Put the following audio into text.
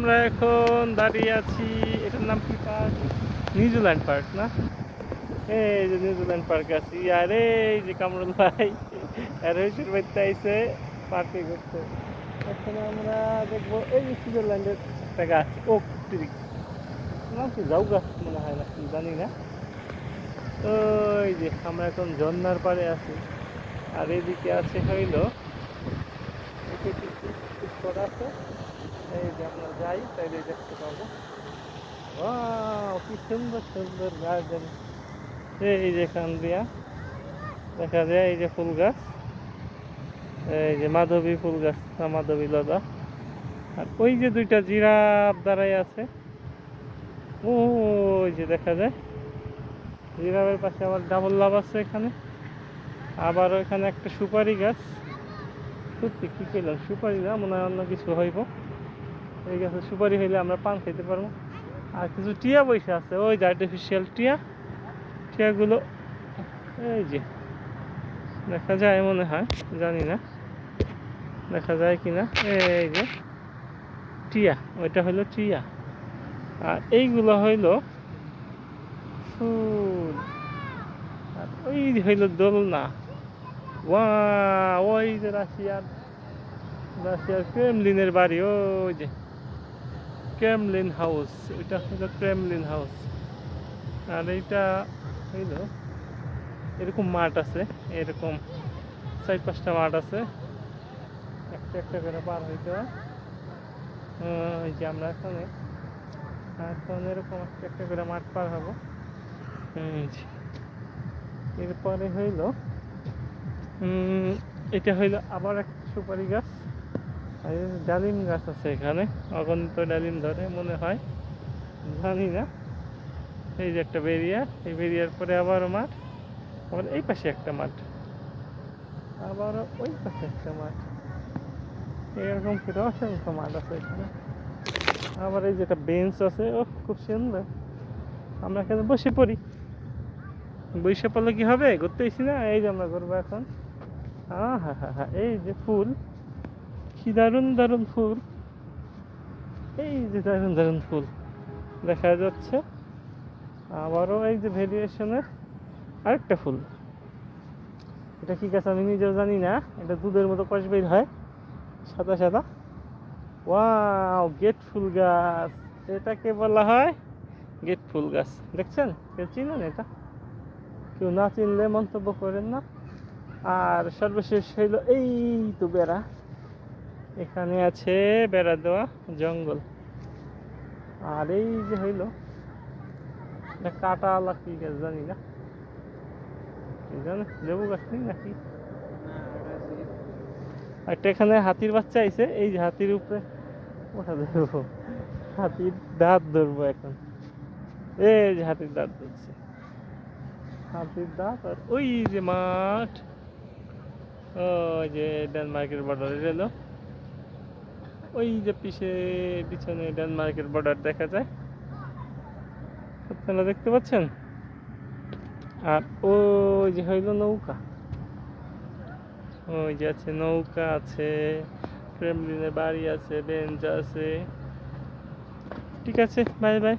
আমরা এখন দাঁড়িয়ে আছি, এটার নাম কি পার্ক? নিউজিল্যান্ড পার্ক না? এই যে নিউজিল্যান্ড পার্কে আছি। আর এই যে কামরুল ভাই আর হইসুর বাড়িতে আইসে পার্কে ঘুরতে। এখানে আমরা দেখবো এই যে সুইজারল্যান্ডের একটা গাছ, ওক ট্রি। নাম কি জাউ গাছ মনে হয়, না কি জানি না। ওই যে আমরা এখন ঝর্ণার পাড়ে আছি। আর এদিকে আছে হইল করা আছে। এই যে আমরা যাই তাইলে দেখতে পাবো। ওয়াও, কি সুন্দর সুন্দর গার্ডেন। এই যে এখান দিয়া দেখা যায় এই যে ফুল গাছ, এই যে মাধবী ফুল গাছ না মাধবী লতা। আর ওই যে দুইটা জিরাফ দাঁড়াই আছে, ওই যে দেখা যায় জিরাফের পাশে আবার ডাবল লাভ আছে এখানে। আবার ওইখানে একটা সুপারি গাছ। সত্যি কি কইলাম, সুপারি না, মনে হয় অন্য কিছু হইব। এই গাছে সুপারি হইলে আমরা পান খাইতে পারবো। আর কিছু টিয়া বসে আছে, ওই যে আর্টিফিশিয়াল টিয়া। টিয়াগুলো এই যে দেখা যায় মনে হয়, জানি না দেখা যায় কিনা। এই যে টিয়া, ওইটা হইলো টিয়া। আর এইগুলো হইলো ফুল। আর ওই হইলো দোলনা। ওয়া, ওই যে রাশিয়ার রাশিয়ার ক্রেমলিনের বাড়ি, ওই যে ক্রেমলিন হাউস, ওইটা হইলো ক্রেমলিন হাউস। আর এইটা হইলো এরকম মাঠ আছে, এরকম 4-5টা মাঠ আছে, একটা একটা করে পার হইতে হয়। এই যে আমরা এখন এরকম একটা একটা করে মাঠ পার হবো। এরপরে হইল এটা হইলো আবার একটা সুপারি গাছ। আর ডালিম গাছ আছে এখানে, অগণিত ডালিম ধরে মনে হয়, জানি না। এই যে একটা বেরিয়া, এই বেরিয়ার পরে আবারও মাঠ, আবার এই পাশে একটা মাঠ, আবারও ওই পাশে একটা মাঠ, এরকম করে অসংখ্য মাঠ আছে এখানে। আবার এই যে একটা বেঞ্চ আছে, ও খুব সুন্দর। আমরা এখানে বসে পড়ি, বসে পড়লে কি হবে, ঘুরতে এসি না, এই যে আমরা ঘুরবো এখন। হ্যাঁ হ্যাঁ হ্যাঁ হ্যাঁ, এই যে ফুল, কি দারুণ দারুণ ফুল, এই যে দারুণ দারুণ ফুল দেখা যাচ্ছে। আবারও এই যে ভেরিয়েশনের আরেকটা ফুল। এটা কি গাছ আমি নিজেও জানি না, এটা দুধের মতো কষ বের হয়, সাদা সাদা। ওয়াও, গেট ফুল গাছ, এটাকে বলা হয় গেট ফুল গাছ। দেখছেন, কেউ চিনেন এটা? কেউ না চিনলে মন্তব্য করেন না। আর সর্বশেষ হইল এই তো বেড়া, এখানে আছে বেড়া দেওয়া জঙ্গল। আর এই যে হইল কাঁটাওয়ালা কি গাছ জানি না, কি জানে, লেবু গাছ নেই নাকি। একটা এখানে হাতির বাচ্চা আইছে, এই যে হাতির উপরে ওঠা ধরবো, হাতির দাঁত ধরবো এখন। এই যে হাতির দাঁত ধরছে, হাতির দাঁত। আর ওই যে মাঠ, ওই যে ডেনমার্কের বর্ডার এলো, ওই যে পিছনে ডেনমার্কের বর্ডার দেখা যায়, আপনারা দেখতে পাচ্ছেন। আর ওই যে হইল নৌকা, ওই যে আছে নৌকা আছে, ক্রেমলিনের বাড়ি আছে, বেঞ্চ আছে। ঠিক আছে, বাই বাই।